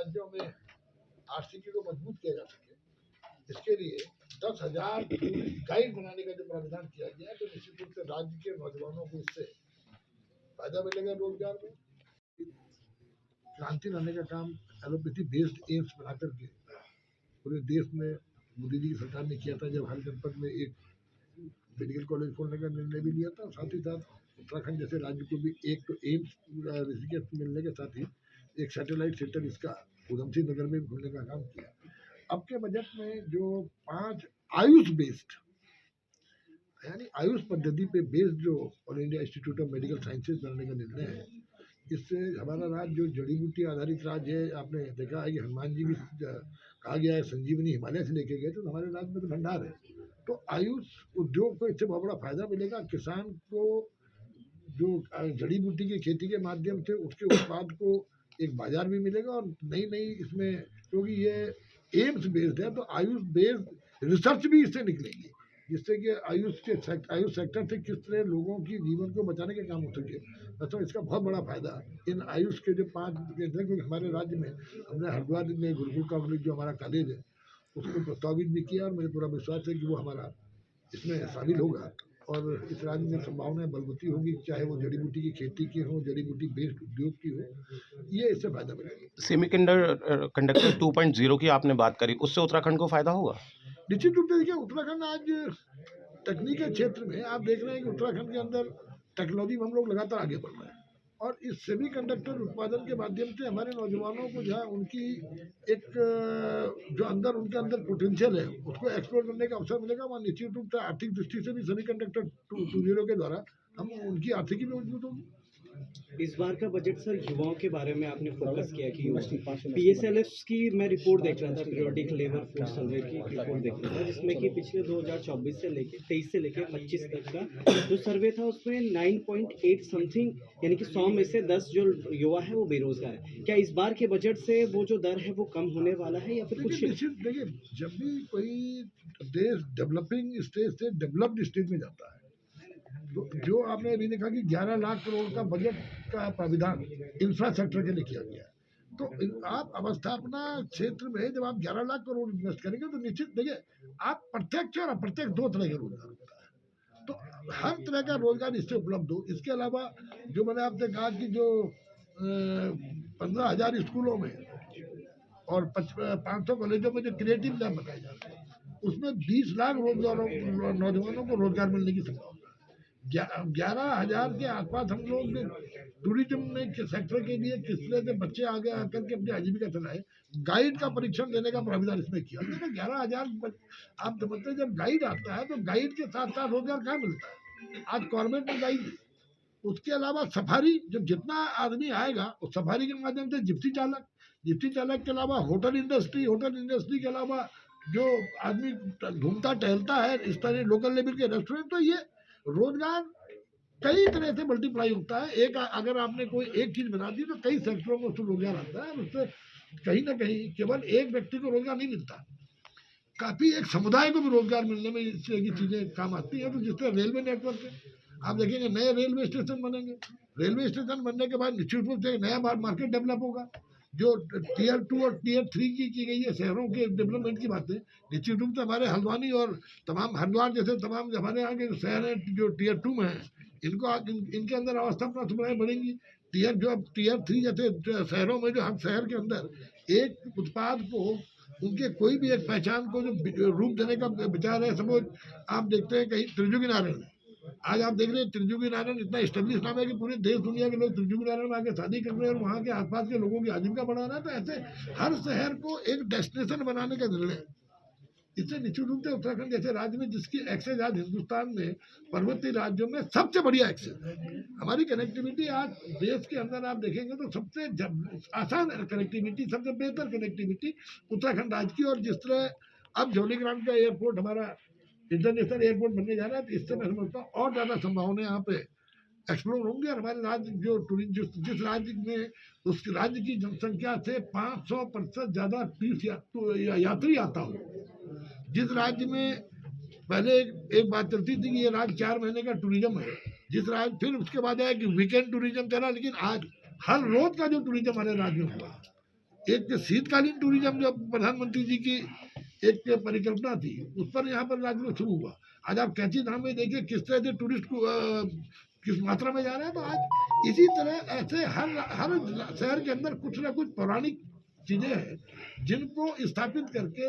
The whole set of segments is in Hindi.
राज्यों में आर्थिकी को मजबूत किया जा सके, इसके लिए 10,000 टूरिस्ट गाइड बनाने का जो प्रावधान किया गया है, तो निश्चित रूप से राज्य के नौजवानों को इससे फायदा मिलेगा। रोजगार में क्रांति लाने का काम एलोपैथी बेस्ड एम्स बना करके पूरे देश में मोदी जी की सरकार ने किया था, जब हर जनपद में एक मेडिकल कॉलेज खोलने का निर्णय भी लिया था। साथ ही साथ उत्तराखंड जैसे राज्य को भी एक तो एम्स ऋषिकेश मिलने के साथ ही एक सैटेलाइट सेंटर इसका उधमसिंह नगर में खोलने का काम किया। अब के बजट में जो 5 आयुष बेस्ड यानी आयुष पद्धति पे बेस्ड जो all India institute of medical sciences बनाने का निर्णय है, इससे हमारा राज्य जो जड़ी बूटी आधारित राज्य है, आपने देखा है कि हनुमान जी भी कहा गया है संजीवनी हिमालय से लेके गए, तो हमारे राज्य में तो भंडार है। तो आयुष उद्योग को इससे बहुत बड़ा फायदा मिलेगा। किसान को जो जड़ी बूटी की खेती के माध्यम से उसके उत्पाद को एक बाजार भी मिलेगा, और नई नई इसमें क्योंकि ये एम्स बेस्ड है, तो आयुष बेस्ड रिसर्च भी इससे निकलेगी, जिससे कि आयुष सेक्टर से किस तरह लोगों की जीवन को बचाने के काम हो सके। तो इसका बहुत बड़ा फायदा इन आयुष के जो 5 केंद्र हैं, क्योंकि हमारे राज्य में हमने हरिद्वार में गुरुकुल कॉलेज जो हमारा कॉलेज है उसको प्रस्तावित भी किया, और मुझे पूरा विश्वास है कि वो हमारा इसमें शामिल होगा और इस राज्य में संभावनाएं बलवती होगी, चाहे वो जड़ी बूटी की खेती की हो, जड़ी बूटी बेस्ड उद्योग की हो, ये इससे फायदा मिलेगा। सेमीकंडक्टर 2.0 की आपने बात करी, उससे उत्तराखंड को फायदा होगा? निश्चित रूप से देखिए, उत्तराखंड आज तकनीक के क्षेत्र में आप देख रहे हैं कि उत्तराखंड के अंदर टेक्नोलॉजी में हम लोग लगातार आगे बढ़ रहे हैं, और इस सेमीकंडक्टर उत्पादन के माध्यम से हमारे नौजवानों को जहाँ उनकी एक जो अंदर उनके अंदर पोटेंशियल है उसको एक्सप्लोर करने का अवसर मिलेगा। वहाँ निश्चित रूप से आर्थिक दृष्टि से भी सेमीकंडक्टर 2.0 के द्वारा हम उनकी आर्थिकी भी मजबूत होगी। इस बार का बजट सर युवाओं के बारे में आपने फोकस किया कि PSLF की मैं रिपोर्ट देख रहा था, पीरियोडिक लेबर फोर्स सर्वे की रिपोर्ट देख रहा था, जिसमें कि पिछले 2024 से लेके 23 से लेके 25 तक का जो सर्वे था उसमें 9.8 समथिंग यानी कि 100 में से 10 जो युवा है वो बेरोजगार है। क्या इस बार के बजट से वो जो दर है वो कम होने वाला है या फिर कुछ? देखिए, जब भी कोई देश डेवलपिंग स्टेज से डेवलप्ड स्टेज में जाता है, तो जो आपने अभी देखा कि 11 लाख करोड़ का बजट का प्राविधान इंफ्रास्ट्रक्चर के लिए किया गया है, तो आप अवस्थापना क्षेत्र में जब आप 11 लाख करोड़ इन्वेस्ट करेंगे तो निश्चित देखिए आप प्रत्यक्ष और अप्रत्यक्ष 2 तरह के रोजगार होता है, तो हर तरह का रोजगार इससे उपलब्ध हो। इसके अलावा जो मैंने आपसे कहा कि जो 15,000 स्कूलों में और 500 कॉलेजों में जो क्रिएटिव लैब बनाए जाते हैं, उसमें 20 लाख नौजवानों को रोजगार मिलने की संभावना। 11,000 के आसपास हम लोग टूरिज्म में सेक्टर के लिए किस तरह से बच्चे आगे आकर के अपनी आजीविका चलाए, गाइड का परीक्षण देने का प्रावधान इसमें किया। 11,000 आप समझते हैं, जब गाइड आता है तो गाइड के साथ साथ रोजगार कहाँ मिलता है? आज गवर्नमेंट में गाइड, उसके अलावा सफारी, जब जितना आदमी आएगा उस सफारी के माध्यम से जिप्सी चालक के अलावा होटल इंडस्ट्री के अलावा जो आदमी घूमता टहलता है, इस तरह लोकल लेवल के रेस्टोरेंट, तो ये रोजगार कई तरह से मल्टीप्लाई होता है। एक अगर आपने कोई एक चीज बना दी तो कई सेक्टरों में उससे रोजगार आता है, उससे कहीं ना कहीं केवल एक व्यक्ति को रोजगार नहीं मिलता, काफी एक समुदाय को भी रोजगार मिलने में इस तरह की चीजें काम आती है। तो जिस तरह रेलवे नेटवर्क है, आप देखेंगे नए रेलवे स्टेशन बनेंगे, रेलवे स्टेशन बनने के बाद निश्चित रूप से नया मार्केट डेवलप होगा। जो टियर 2 और टियर 3 की गई है शहरों के डेवलपमेंट की बातें, निश्चित रूप से हमारे हल्द्वानी और तमाम हरिद्वार जैसे तमाम हमारे यहाँ के शहर हैं जो टियर 2 में हैं, इनके अंदर अवस्थापना सुविधाएं बढ़ेंगी। टियर 3 जैसे शहरों में जो हम शहर के अंदर एक उत्पाद को उनके कोई भी एक पहचान को जो रूप देने का विचार है, सपोज आप देखते हैं कहीं त्रिजुगी नारायण, आज आप देख रहे हैं त्रिजुगी नारायण इतना स्टेब्लिश नाम है कि पूरे देश दुनिया के लोग त्रिजुगी नारायण में आके शादी कर रहे हैं और वहाँ के आसपास के लोगों की आजीविका बढ़ा रहा है। तो ऐसे हर शहर को एक डेस्टिनेशन बनाने का निर्णय, इससे निश्चित रूप से उत्तराखंड जैसे राज्य में जिसकी एक्सेस आज हिंदुस्तान में पर्वतीय राज्यों में सबसे बढ़िया एक्सेस है, हमारी कनेक्टिविटी आज देश के अंदर आप देखेंगे तो सबसे आसान कनेक्टिविटी, सबसे बेहतर कनेक्टिविटी उत्तराखंड राज्य की। और जिस तरह अब जौलीग्रांट का एयरपोर्ट हमारा इंटरनेशनल एयरपोर्ट बनने जा रहा है, तो इससे मैं समझता हूँ और ज़्यादा संभावनाएं यहाँ पे एक्सप्लोर होंगे। और हमारे राज्य जिस राज्य में उस राज्य की जनसंख्या से 500% ज़्यादा तीर्थ यात्री आता हो, जिस राज्य में पहले एक बात चलती थी कि ये राज्य 4 महीने का टूरिज्म है, जिस राज्य फिर उसके बाद आया कि वीकेंड टूरिज्म चला, लेकिन आज हर रोज का जो टूरिज्म हमारे राज्य में हुआ एक शीतकालीन टूरिज्म जो प्रधानमंत्री जी की एक परिकल्पना थी, उस पर यहाँ पर राज्य में शुरू हुआ। आज आप कैंची धाम में देखिए किस तरह से टूरिस्ट को किस मात्रा में जा रहे हैं। तो आज इसी तरह ऐसे हर शहर के अंदर कुछ ना कुछ पौराणिक चीजें हैं जिनको स्थापित करके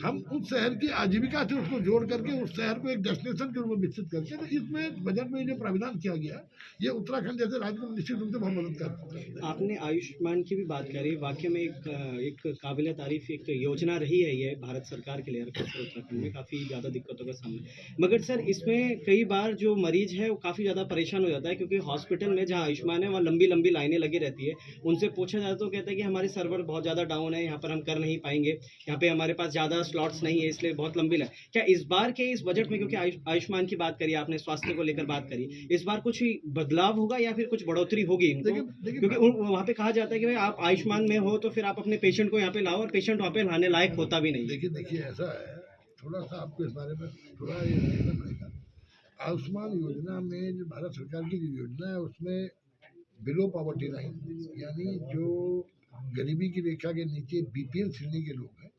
हम उस शहर की आजीविका से उसको जोड़ करके उस शहर को एक डेस्टिनेशन के रूप में विकसित करके, तो इसमें बजट में जो प्रावधान किया गया ये उत्तराखंड जैसे राज्य को निश्चित रूप से बहुत मदद करता है। आपने आयुष्मान की भी बात करी, वाकई में एक काबिल तारीफ एक योजना रही है ये भारत सरकार के लिए, खासकर उत्तराखंड में काफ़ी ज़्यादा दिक्कतों का सामना। मगर सर इसमें कई बार जो मरीज है वो काफ़ी ज़्यादा परेशान हो जाता है, क्योंकि हॉस्पिटल में जहाँ आयुष्मान है वहाँ लंबी लंबी लाइनें लगी रहती है। उनसे पूछा जाता तो कहते हैं कि हमारे सर्वर बहुत ज़्यादा डाउन है, यहाँ पर हम कर नहीं पाएंगे, यहाँ पे हमारे पास ज़्यादा स्लॉट्स नहीं है, इसलिए बहुत लंबी लाइन। क्या इस बार के इस बजट में, क्योंकि आयुष्मान की बात करी आपने, स्वास्थ्य को लेकर बात करी, इस बार कुछ बदलाव होगा या फिर कुछ बढ़ोतरी होगी इनको? क्योंकि वहाँ पे कहा जाता है कि भाई आप आयुष्मान में हो तो फिर आप अपने पेशेंट को यहाँ पे लाओ, और पेशेंट वहाँ पे लाने लायक होता भी नहीं। देखिए ऐसा है, थोड़ा सा आपको इस बारे में थोड़ा ये देखना पड़ेगा। आयुष्मान योजना में जो भारत सरकार की जो योजना है उसमें बिलो पॉवर्टी लाइन, यानी जो गरीबी की रेखा के नीचे बीपीएल श्रेणी के लोग हैं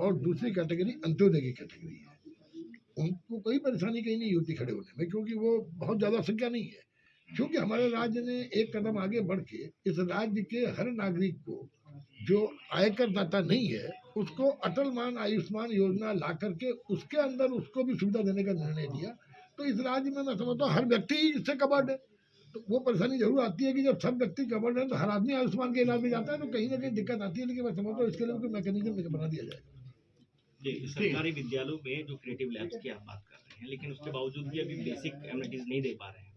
और दूसरी कैटेगरी अंत्योदय की कैटेगरी है, उनको कोई परेशानी कहीं नहीं होती खड़े होने में, क्योंकि वो बहुत ज़्यादा संख्या नहीं है। क्योंकि हमारे राज्य ने एक कदम आगे बढ़ के इस राज्य के हर नागरिक को जो आयकर दाता नहीं है उसको अटल मान आयुष्मान योजना ला करके उसके अंदर उसको भी सुविधा देने का निर्णय लिया। तो इस राज्य में मैं समझता हूँ हर व्यक्ति इससे कवर्ड है। तो वो परेशानी जरूर आती है कि जब सब व्यक्ति कवर्ड है तो हर आदमी आयुष्मान के इलाज में जाता है, तो कहीं ना कहीं दिक्कत आती है। लेकिन मैं समझता हूँ इसके लिए कोई मैकेनिज्म बना दिया जाए। जी, सरकारी विद्यालयों में जो क्रिएटिव लैब्स की आप बात कर रहे हैं, लेकिन उसके बावजूद भी अभी बेसिक एमिनिटीज नहीं दे पा रहे हैं।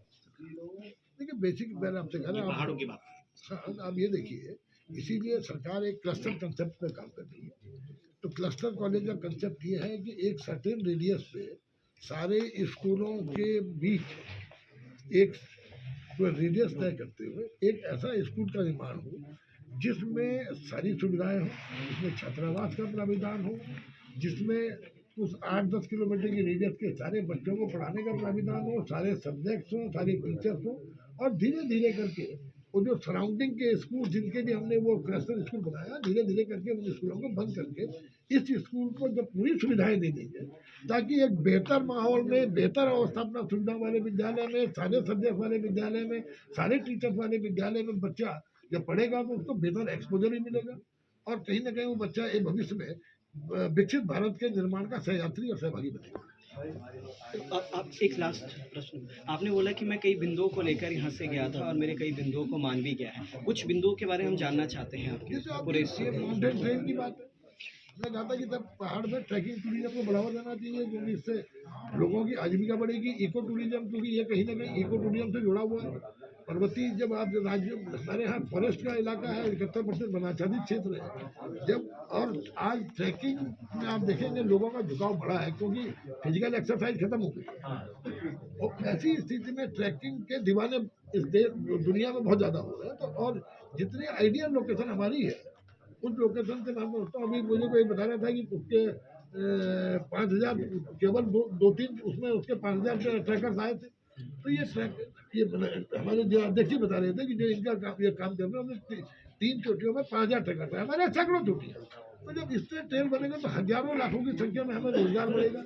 देखिए बेसिक मैंने आपसे कहा पहाड़ों की बात। हाँ, आप ये देखिए, इसीलिए सरकार एक क्लस्टर कंसेप्ट पे काम कर रही है। तो क्लस्टर कॉलेज का कंसेप्ट ये है कि एक सर्टेन रेडियस पे सारे स्कूलों के बीच एक रेडियस तय करते हुए एक ऐसा स्कूल का निर्माण हो जिसमें सारी सुविधाएं हो, जिसमें छात्रावास का प्राविधान हो, जिसमें उस 8-10 किलोमीटर की रेडियस के सारे बच्चों को पढ़ाने का प्राविधान हो, सारे सब्जेक्ट्स हो, सारे टीचर्स हो, और धीरे धीरे करके वो जो सराउंडिंग के स्कूल जिनके लिए हमने वो क्लस्टर स्कूल बनाया, धीरे धीरे करके उन स्कूलों को बंद करके इस स्कूल को जब पूरी सुविधाएं दे देंगे ताकि एक बेहतर माहौल में, बेहतर अवस्थापना सुविधा वाले विद्यालय में, सारे सब्जेक्ट वाले विद्यालय में, सारे टीचर्स वाले विद्यालय में बच्चा जब पढ़ेगा तो उसको बेहतर एक्सपोजर भी मिलेगा और कहीं ना कहीं वो बच्चा एक भविष्य में विकसित भारत के निर्माण का सहयात्री और सहभागी बनेगा। आप एक लास्ट प्रश्न, आपने बोला कि मैं कई बिंदुओं को लेकर यहाँ से गया था और मेरे कई बिंदुओं को मान भी गया है। कुछ बिंदुओं के बारे में हम जानना चाहते हैं आपके पूरे माउंटेन ट्रेन की बात है। मैं चाहता कि तब पहाड़ में ट्रैकिंग टूरिज्म को बढ़ावा देना चाहिए, क्योंकि इससे लोगों की आजीविका बढ़ेगी। इको टूरिज्म, क्योंकि ये कहीं ना कहीं इको टूरिज्म से जुड़ा हुआ है। पर्वतीय जब आप राज्य हमारे यहाँ फॉरेस्ट का इलाका है, 71% वनाच्छादित क्षेत्र है। जब और आज ट्रैकिंग में आप देखेंगे लोगों का झुकाव बढ़ा है, क्योंकि फिजिकल एक्सरसाइज खत्म हो गई और ऐसी स्थिति में ट्रैकिंग के दीवाने इस दुनिया में बहुत ज़्यादा हो रहे हैं। तो और जितनी आइडियल लोकेशन हमारी है उस लोकेशन के नाम पर, अभी मुझे कोई बता रहा था कि उसके 5,000 केवल दो तीन उसमें उसके 5,000 ट्रैकर्स आए थे। तो ये हमारे जो अध्यक्ष जी बता रहे थे कि जो इनका ये काम कर रहे हैं 3 चोटियों में 5,000 ट्रैकर्स आए, हमारे सैकड़ों चोटियाँ। तो जब इससे ट्रेन बनेगा तो हजारों लाखों की संख्या में हमें रोजगार बढ़ेगा।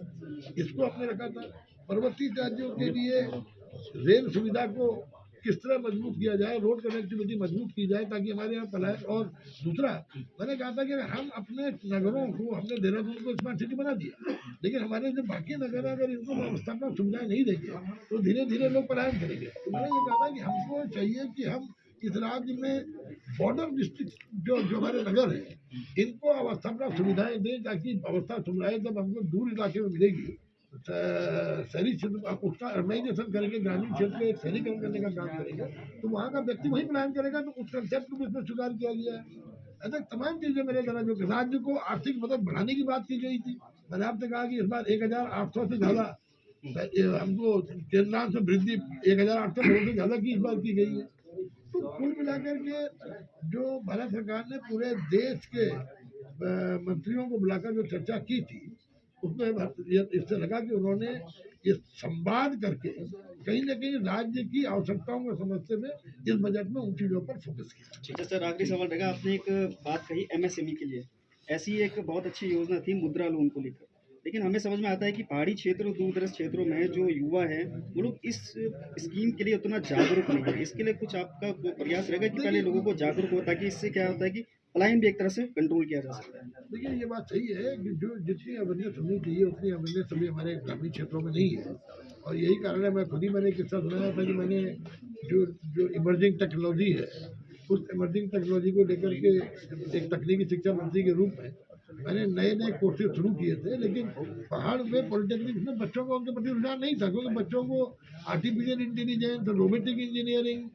इसको अपने रखा था। पर्वतीय राज्यों के लिए रेल सुविधा को किस तरह मजबूत किया जाए, रोड कनेक्टिविटी मजबूत की जाए ताकि हमारे यहाँ पलायन। और दूसरा मैंने कहा था कि हम अपने नगरों को, हमने देहरादून को स्मार्ट सिटी बना दिया, लेकिन हमारे जो बाकी नगर है अगर इनको व्यवस्थापना सुविधाएं नहीं देंगे तो धीरे धीरे लोग पलायन करेंगे। तो मैंने ये कहा था कि हमको चाहिए कि हम इस राज्य में बॉर्डर डिस्ट्रिक्ट जो हमारे नगर है इनको अवस्थापना सुविधाएं दें, ताकि अवस्था सुविधाएं जब हमको दूर इलाके में मिलेगी, शहरी क्षेत्र उसका अर्बनाइजेशन करेंगे, ग्रामीण क्षेत्र में एक शहरीकरण करने का काम करेंगे, तो वहाँ का व्यक्ति वही प्लान करेगा। तो उस कंसेप्ट को इसमें स्वीकार किया गया है। ऐसा तमाम चीजें मेरे द्वारा जो राज्य को आर्थिक मदद बढ़ाने की बात की गई थी, मैंने आपसे कहा कि इस बार 1,800 से ज्यादा हमको केंद्रांश से वृद्धि 1,800 करोड़ से ज्यादा की इस बार की गई है। तो कुल मिलाकर के जो भारत सरकार ने पूरे देश के मंत्रियों को बुलाकर जो चर्चा की थी उसमें इससे लगा कि उन्होंने ये संवाद करके कहीं न कहीं राज्य की आवश्यकताओं को समझते हुए इस बजट में उन चीज़ों पर फोकस किया। ठीक है सर, आखिरी सवाल रहेगा। आपने एक बात कही एमएसएमई के लिए, ऐसी एक बहुत अच्छी योजना थी मुद्रा लोन को लेकर, लेकिन हमें समझ में आता है कि पहाड़ी क्षेत्र और दूर दराज क्षेत्रों में जो युवा हैं वो लोग इस स्कीम के लिए उतना जागरूक नहीं है। इसके लिए कुछ आपका प्रयास रहेगा कि पहले लोगों को जागरूक हो, ताकि इससे क्या होता है कि पलायन भी एक तरह से कंट्रोल किया जा सकता है। देखिए ये बात सही है कि जो जितनी अवेयरनेस होनी चाहिए उतनी अवेयरनेस अभी हमारे ग्रामीण क्षेत्रों में नहीं है, और यही कारण है, मैं खुद ही मैंने किस्सा सुनाया था कि मैंने जो जो इमर्जिंग टेक्नोलॉजी है उस इमर्जिंग टेक्नोलॉजी को लेकर के एक तकनीकी शिक्षा मंत्री के रूप में मैंने नए नए कोर्सेज शुरू किए थे, लेकिन पहाड़ में पॉलिटेक्निक में बच्चों को उनके प्रति रुझान नहीं था, क्योंकि बच्चों को artificial intelligence, robotic engineering,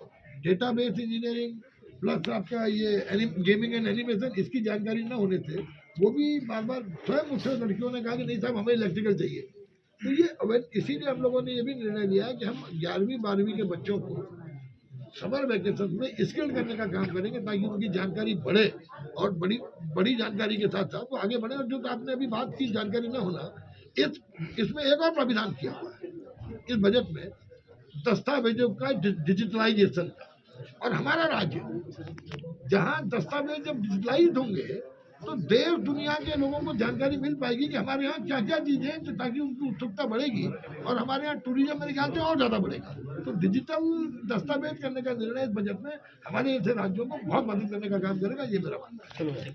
database engineering plus आपका ये गेमिंग एंड एनिमेशन इसकी जानकारी न होने से वो भी बार बार स्वयं मुझसे लड़कियों ने कहा कि नहीं साहब हमें इलेक्ट्रिकल चाहिए। तो ये इसीलिए हम लोगों ने ये भी निर्णय लिया कि हम 11वीं 12वीं के बच्चों को समर वेकेशन में स्किल्ड करने का काम करेंगे, ताकि उनकी जानकारी बढ़े और बड़ी बड़ी जानकारी के साथ साथ वो आगे बढ़े। और जो तो आपने अभी बात की जानकारी न होना, इसमें एक और प्राविधान किया हुआ है इस बजट में, दस्तावेजों का डिजिटलाइजेशन का। और हमारा राज्य जहाँ दस्तावेज जब डिजिटलाइज होंगे तो देश दुनिया के लोगों को जानकारी मिल पाएगी कि हमारे यहाँ क्या क्या चीजें हैं, ताकि उनकी उत्सुकता बढ़ेगी और हमारे यहाँ टूरिज्म मेरे ख्याल से और ज्यादा बढ़ेगा। तो डिजिटल दस्तावेज करने का निर्णय इस बजट में हमारे ऐसे राज्यों को बहुत मदद करने का काम करेगा, ये मेरा मानना है। चलो।